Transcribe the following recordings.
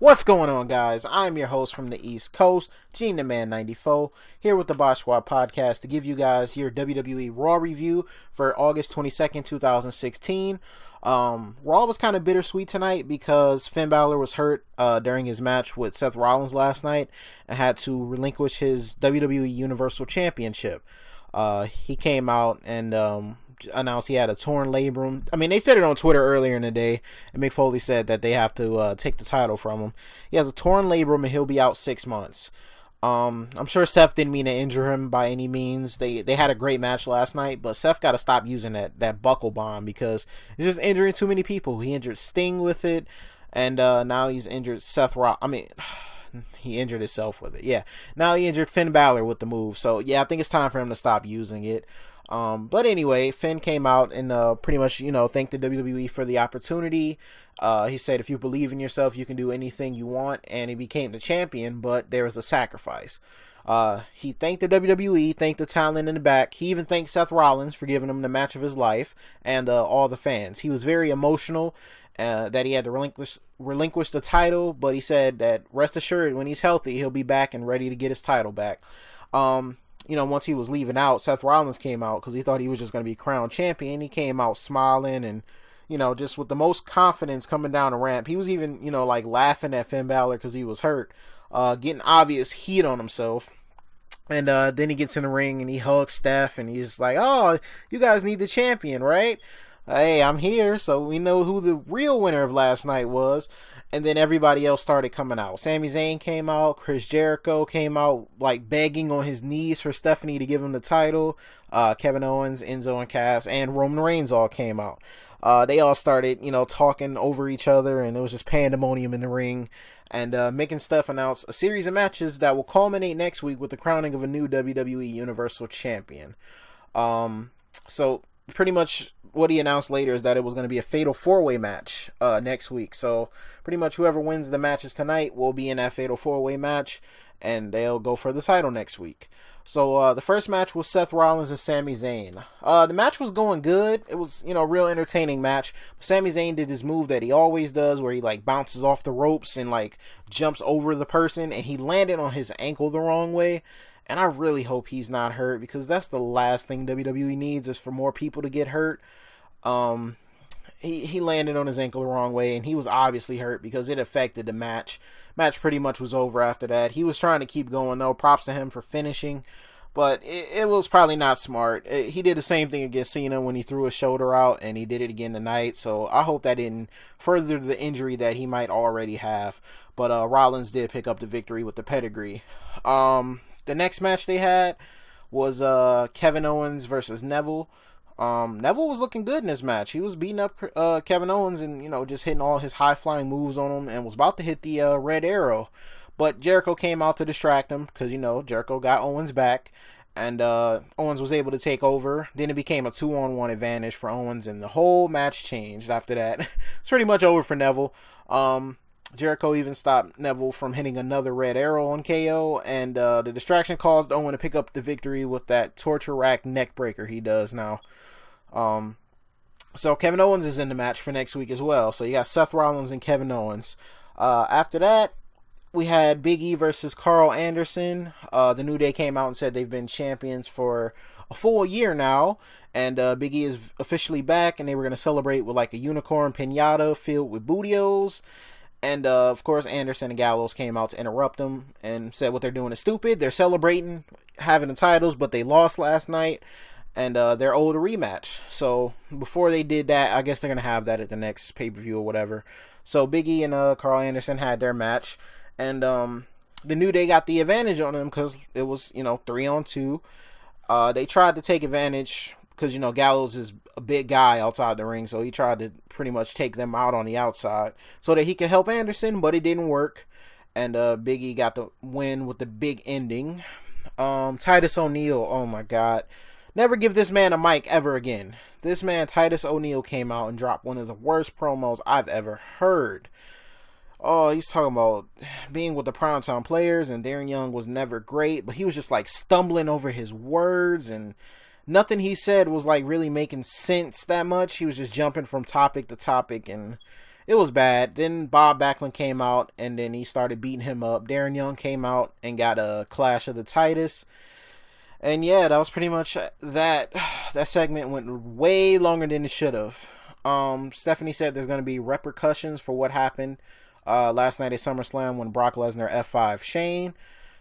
What's going on, guys? I'm your host from the East Coast, Gene the Man 94, here with the Bosch Squad podcast to give you guys your WWE RAW review for August 22nd, 2016. Raw was kind of bittersweet tonight because Finn Balor was hurt during his match with Seth Rollins last night and had to relinquish his WWE Universal Championship. He came out and announced he had a torn labrum. I mean, they said it on Twitter earlier in the day, and Mick Foley said that they have to take the title from him. He has a torn labrum and he'll be out 6 months. I'm sure Seth didn't mean to injure him by any means. They had a great match last night, but Seth got to stop using that buckle bomb because it's just injuring too many people. He injured Sting with it, and now he's injured he injured himself with it. Yeah, now he injured Finn Balor with the move. So yeah, I think it's time for him to stop using it. But anyway, Finn came out and pretty much, thanked the WWE for the opportunity. He said, if you believe in yourself, you can do anything you want, and he became the champion, but there was a sacrifice. He thanked the WWE, thanked the talent in the back. He even thanked Seth Rollins for giving him the match of his life, and all the fans. He was very emotional that he had to relinquish the title, but he said that rest assured, when he's healthy, he'll be back and ready to get his title back. Once he was leaving out, Seth Rollins came out because he thought he was just going to be crowned champion. He came out smiling and, just with the most confidence coming down the ramp. He was even, laughing at Finn Balor because he was hurt, getting obvious heat on himself. And then he gets in the ring and he hugs Steph and he's just like, oh, you guys need the champion, right? Hey, I'm here, so we know who the real winner of last night was. And then everybody else started coming out. Sami Zayn came out. Chris Jericho came out, begging on his knees for Stephanie to give him the title. Kevin Owens, Enzo, and Cass, and Roman Reigns all came out. They all started, talking over each other, and it was just pandemonium in the ring. And Mick and Steph announced a series of matches that will culminate next week with the crowning of a new WWE Universal Champion. So pretty much what he announced later is that it was going to be a fatal 4-way match next week. So pretty much whoever wins the matches tonight will be in that fatal 4-way match, and they'll go for the title next week. So the first match was Seth Rollins and Sami Zayn. The match was going good. It was, a real entertaining match. Sami Zayn did this move that he always does where he bounces off the ropes and jumps over the person, and he landed on his ankle the wrong way. And I really hope he's not hurt because that's the last thing WWE needs is for more people to get hurt. He landed on his ankle the wrong way, and he was obviously hurt because it affected the match. Match pretty much was over after that. He was trying to keep going, though. Props to him for finishing, but it was probably not smart. He did the same thing against Cena when he threw his shoulder out, and he did it again tonight. So I hope that didn't further the injury that he might already have. But Rollins did pick up the victory with the pedigree. The next match they had was Kevin Owens versus Neville. Neville was looking good in this match. He was beating up Kevin Owens and, just hitting all his high-flying moves on him and was about to hit the red arrow. But Jericho came out to distract him because, Jericho got Owens back. And Owens was able to take over. Then it became a 2-on-1 advantage for Owens, and the whole match changed after that. It's pretty much over for Neville. Jericho even stopped Neville from hitting another red arrow on KO, and the distraction caused Owen to pick up the victory with that torture rack neck breaker he does now. So Kevin Owens is in the match for next week as well. So you got Seth Rollins and Kevin Owens. After that, we had Big E versus Carl Anderson. The New Day came out and said they've been champions for a full year now, and Big E is officially back, and they were going to celebrate with a unicorn piñata filled with bootios. And, of course, Anderson and Gallows came out to interrupt them and said what they're doing is stupid. They're celebrating having the titles, but they lost last night, and they're owed a rematch. So before they did that, I guess they're going to have that at the next pay-per-view or whatever. So Big E and Carl Anderson had their match, and the New Day got the advantage on them because it was, 3-on-2. They tried to take advantage because, Gallows is a big guy outside the ring, so he tried to pretty much take them out on the outside so that he could help Anderson, but it didn't work, and Big E got the win with the big ending. Titus O'Neil, oh my god, never give this man a mic ever again. This man, Titus O'Neil, came out and dropped one of the worst promos I've ever heard. Oh, he's talking about being with the primetime players, and Darren Young was never great, but he was just stumbling over his words, and nothing he said was really making sense that much. He was just jumping from topic to topic, and it was bad. Then Bob Backlund came out, and then he started beating him up. Darren Young came out and got a Clash of the Titus. And yeah, that was pretty much that. That segment went way longer than it should have. Stephanie said there's going to be repercussions for what happened last night at SummerSlam when Brock Lesnar F5 Shane.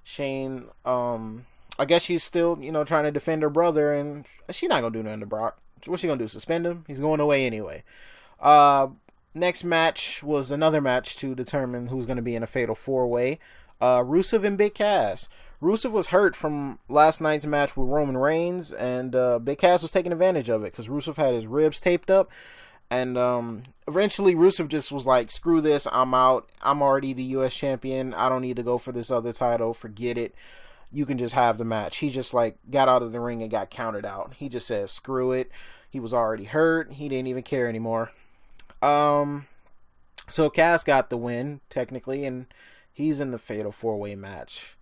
Shane, I guess she's still, trying to defend her brother, and she's not going to do nothing to Brock. What's she going to do, suspend him? He's going away anyway. Next match was another match to determine who's going to be in a fatal 4-way. Rusev and Big Cass. Rusev was hurt from last night's match with Roman Reigns, and Big Cass was taking advantage of it because Rusev had his ribs taped up. And eventually Rusev just was like, screw this, I'm out. I'm already the U.S. champion. I don't need to go for this other title. Forget it. You can just have the match. He just like got out of the ring and got counted out. He just said, screw it. He was already hurt. He didn't even care anymore. So Cass got the win, technically, and he's in the fatal 4-way match.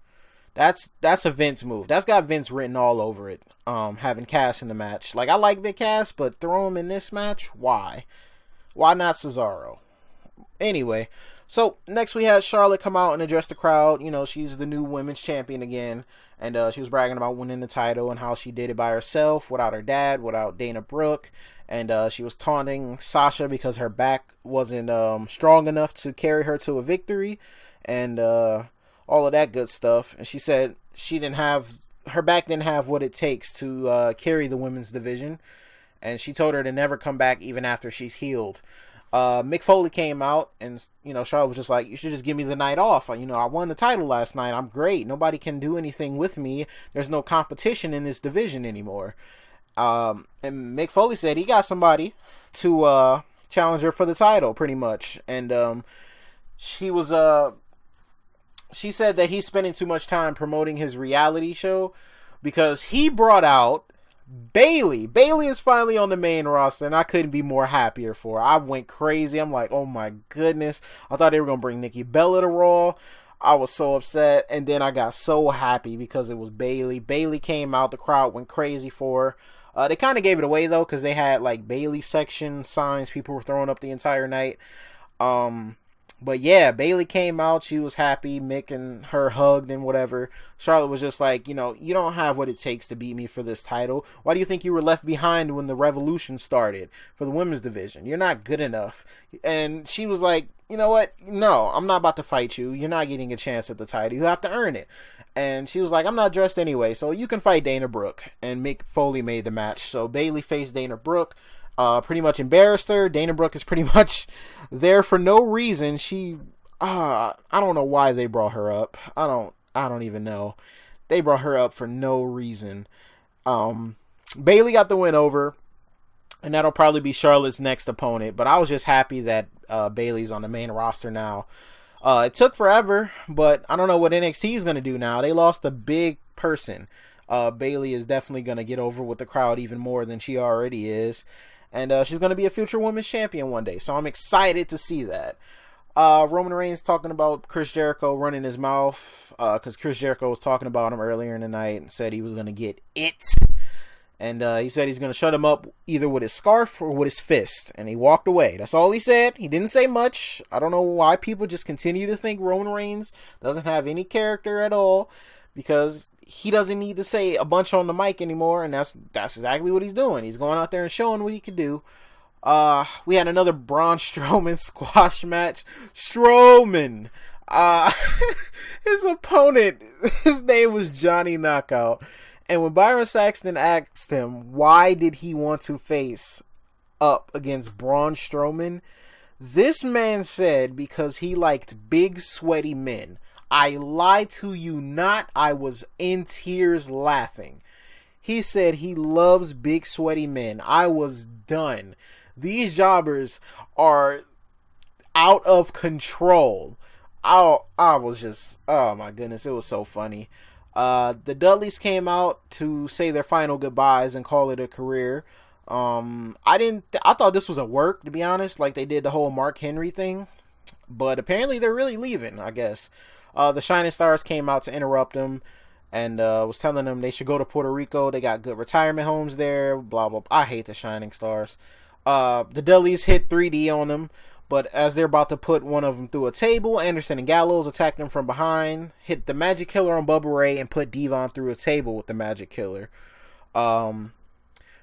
That's a Vince move. That's got Vince written all over it. Having Cass in the match. Like, I like Big Cass, but throw him in this match? Why? Why not Cesaro? Anyway, so next we had Charlotte come out and address the crowd. She's the new women's champion again. And she was bragging about winning the title and how she did it by herself, without her dad, without Dana Brooke. And she was taunting Sasha because her back wasn't strong enough to carry her to a victory. And all of that good stuff. And she said her back didn't have what it takes to carry the women's division. And she told her to never come back even after she's healed. Mick Foley came out, and Charlotte was just like, you should just give me the night off. I won the title last night. I'm great. Nobody can do anything with me. There's no competition in this division anymore. And Mick Foley said he got somebody to challenge her for the title, pretty much. And she said that he's spending too much time promoting his reality show because he brought out Bayley. Bayley is finally on the main roster, and I couldn't be more happier for her. I went crazy. I'm like, oh my goodness. I thought they were going to bring Nikki Bella to Raw. I was so upset, and then I got so happy because it was Bayley. Bayley came out. The crowd went crazy for her. They kind of gave it away, though, because they had, like, Bayley section signs people were throwing up the entire night. But yeah, Bayley came out. She was happy. Mick and her hugged and whatever. Charlotte was just like, you don't have what it takes to beat me for this title. Why do you think you were left behind when the Revolution started for the women's division? You're not good enough. And she was like, you know what? No, I'm not about to fight you. You're not getting a chance at the title. You have to earn it. And she was like, I'm not dressed anyway, so you can fight Dana Brooke. And Mick Foley made the match. So Bayley faced Dana Brooke. Pretty much embarrassed her. Dana Brooke is pretty much there for no reason. I don't know why they brought her up. I don't even know. They brought her up for no reason. Bayley got the win over, and that'll probably be Charlotte's next opponent. But I was just happy that Bayley's on the main roster now. It took forever, but I don't know what NXT is going to do now. They lost a big person. Bayley is definitely going to get over with the crowd even more than she already is. And she's going to be a future women's champion one day. So I'm excited to see that. Roman Reigns talking about Chris Jericho running his mouth. Because Chris Jericho was talking about him earlier in the night and said he was going to get it. And he said he's going to shut him up either with his scarf or with his fist. And he walked away. That's all he said. He didn't say much. I don't know why people just continue to think Roman Reigns doesn't have any character at all. Because he doesn't need to say a bunch on the mic anymore, and that's exactly what he's doing. He's going out there and showing what he can do. We had another Braun Strowman squash match. Strowman, his opponent, his name was Johnny Knockout, and when Byron Saxton asked him why did he want to face up against Braun Strowman, this man said because he liked big sweaty men. I lie to you not, I was in tears laughing. He said he loves big sweaty men. I was done. These jobbers are out of control. I was just, oh my goodness, it was so funny. The Dudleys came out to say their final goodbyes and call it a career. I thought this was a work, to be honest, like they did the whole Mark Henry thing. But apparently they're really leaving, I guess. The Shining Stars came out to interrupt them and was telling them they should go to Puerto Rico. They got good retirement homes there, blah, blah, blah. I hate the Shining Stars. The Dudleys hit 3D on them, But as they're about to put one of them through a table, Anderson and Gallows attack them from behind, hit the Magic Killer on Bubba Ray, and put Devon through a table with the Magic Killer.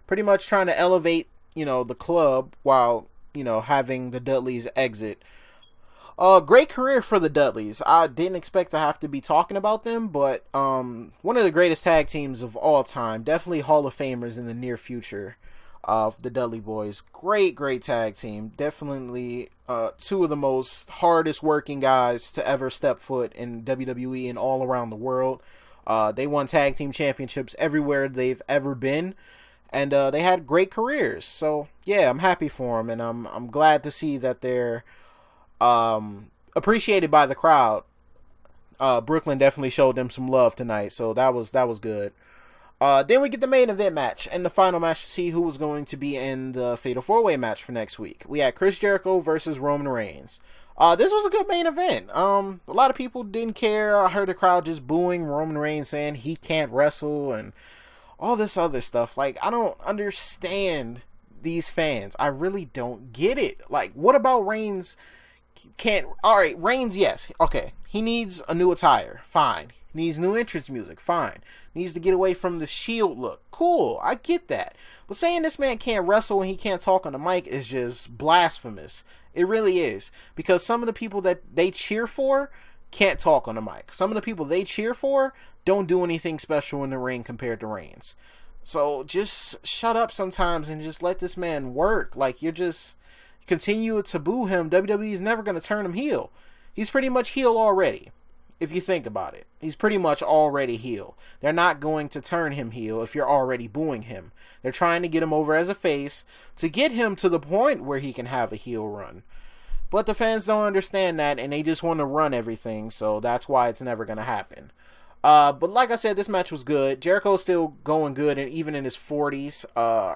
Pretty much trying to elevate, the club while, having the Dudleys exit. Great career for the Dudleys. I didn't expect to have to be talking about them, but one of the greatest tag teams of all time. Definitely Hall of Famers in the near future of the Dudley Boyz. Great tag team. Definitely two of the most hardest working guys to ever step foot in WWE and all around the world. They won tag team championships everywhere they've ever been. And they had great careers. So, yeah, I'm happy for them. And I'm glad to see that they're appreciated by the crowd. Brooklyn definitely showed them some love tonight, so that was good. Then we get the main event match and the final match to see who was going to be in the Fatal 4-Way match for next week. We had Chris Jericho versus Roman Reigns. This was a good main event. A lot of people didn't care. I heard the crowd just booing Roman Reigns, saying he can't wrestle and all this other stuff. Like, I don't understand these fans. I really don't get it. Like, what about Reigns? Alright, Reigns, yes. Okay. He needs a new attire. Fine. He needs new entrance music. Fine. Needs to get away from the Shield look. Cool. I get that. But saying this man can't wrestle and he can't talk on the mic is just blasphemous. It really is. Because some of the people that they cheer for can't talk on the mic. Some of the people they cheer for don't do anything special in the ring compared to Reigns. So just shut up sometimes and just let this man work. Like, you're just continue to boo him. WWE is never going to turn him heel. He's pretty much heel already, if you think about it. He's pretty much already heel. They're not going to turn him heel if you're already booing him. They're trying to get him over as a face to get him to the point where he can have a heel run. But the fans don't understand that, and they just want to run everything, so that's why it's never going to happen. But like I said, this match was good. Jericho's still going good, and even in his 40s.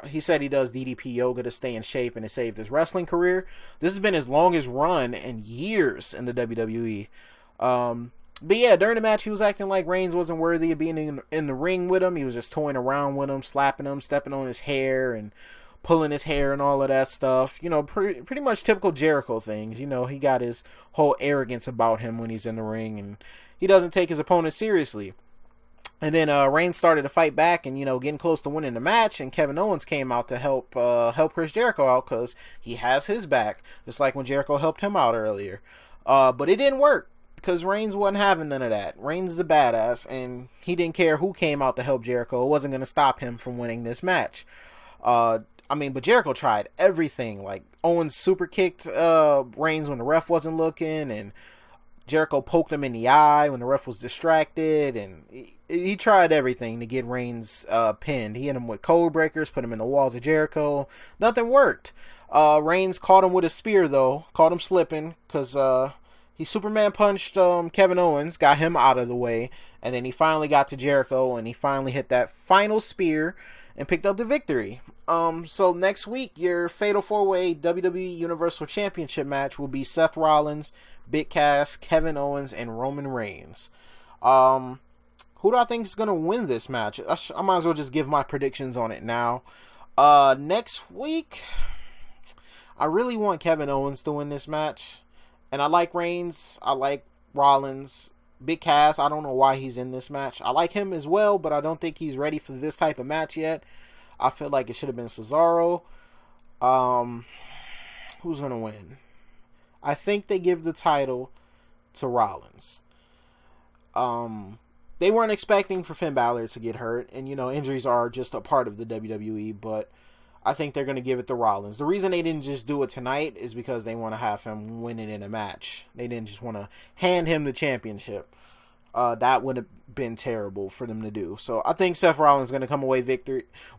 He said he does DDP yoga to stay in shape and to save his wrestling career. This has been his longest run in years in the WWE. But yeah, during the match, he was acting like Reigns wasn't worthy of being in the ring with him. He was just toying around with him, slapping him, stepping on his hair, and pulling his hair and all of that stuff. Pretty much typical Jericho things. He got his whole arrogance about him when he's in the ring, and he doesn't take his opponent seriously. And then Reigns started to fight back and, getting close to winning the match, and Kevin Owens came out to help Chris Jericho out because he has his back, just like when Jericho helped him out earlier. But it didn't work because Reigns wasn't having none of that. Reigns is a badass, and he didn't care who came out to help Jericho. It wasn't going to stop him from winning this match. But Jericho tried everything. Like, Owens super kicked Reigns when the ref wasn't looking, and Jericho poked him in the eye when the ref was distracted, and he tried everything to get Reigns pinned. He hit him with code breakers, put him in the walls of Jericho. Nothing worked. Reigns caught him with a spear, though. Caught him slipping, because he Superman punched Kevin Owens, got him out of the way, and then he finally got to Jericho, and he finally hit that final spear and picked up the victory. So next week, your Fatal 4-Way WWE Universal Championship match will be Seth Rollins, Big Cass, Kevin Owens, and Roman Reigns. Who do I think is going to win this match? I might as well just give my predictions on it now. Next week, I really want Kevin Owens to win this match. And I like Reigns. I like Rollins. Big Cass, I don't know why he's in this match. I like him as well, but I don't think he's ready for this type of match yet. I feel like it should have been Cesaro. Who's going to win? I think they give the title to Rollins. They weren't expecting for Finn Balor to get hurt, and injuries are just a part of the WWE, but I think they're going to give it to Rollins. The reason they didn't just do it tonight is because they want to have him win it in a match. They didn't just want to hand him the championship. That would have been terrible for them to do. So I think Seth Rollins is going to come away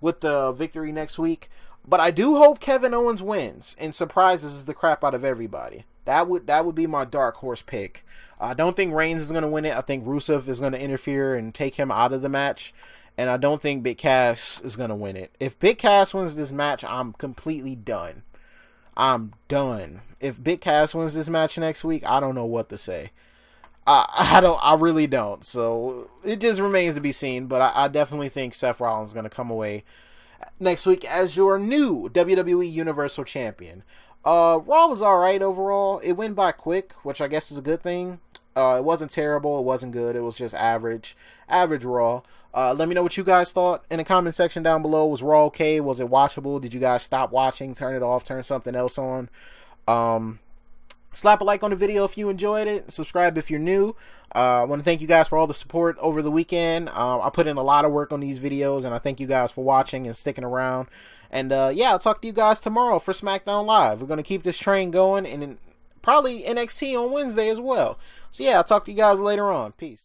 with the victory next week. But I do hope Kevin Owens wins and surprises the crap out of everybody. That would be my dark horse pick. I don't think Reigns is going to win it. I think Rusev is going to interfere and take him out of the match. And I don't think Big Cass is going to win it. If Big Cass wins this match, I'm completely done. I'm done. If Big Cass wins this match next week, I don't know what to say. I really don't. So it just remains to be seen. But I definitely think Seth Rollins is going to come away next week as your new WWE Universal Champion. Raw was alright overall. It went by quick, which I guess is a good thing. It wasn't terrible, it wasn't good, it was just average Raw. Let me know what you guys thought in the comment section down below. Was Raw okay? Was it watchable? Did you guys stop watching, turn it off, turn something else on? Slap a like on the video if you enjoyed it. Subscribe if you're new. I want to thank you guys for all the support over the weekend. I put in a lot of work on these videos, and I thank you guys for watching and sticking around. And yeah, I'll talk to you guys tomorrow for Smackdown Live. We're going to keep this train going, and then probably NXT on Wednesday as well. So yeah, I'll talk to you guys later on. Peace.